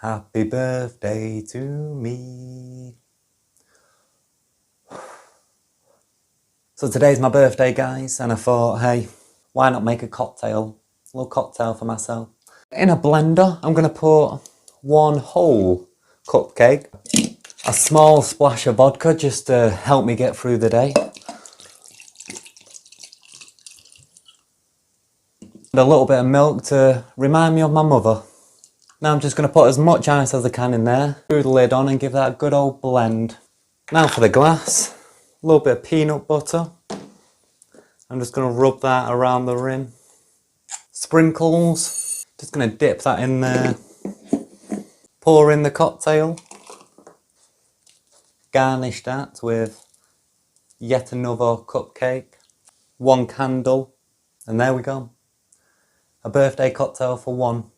Happy birthday to me. So today's my birthday, guys, and I thought, hey, why not make a cocktail? A little cocktail for myself. In a blender, I'm gonna put one whole cupcake, a small splash of vodka just to help me get through the day, and a little bit of milk to remind me of my mother. Now I'm just going to put as much ice as I can in there, screw the lid on and give that a good old blend. Now for the glass, a little bit of peanut butter. I'm just going to rub that around the rim. Sprinkles, just going to dip that in there. Pour in the cocktail. Garnish that with yet another cupcake, one candle, and there we go. A birthday cocktail for one.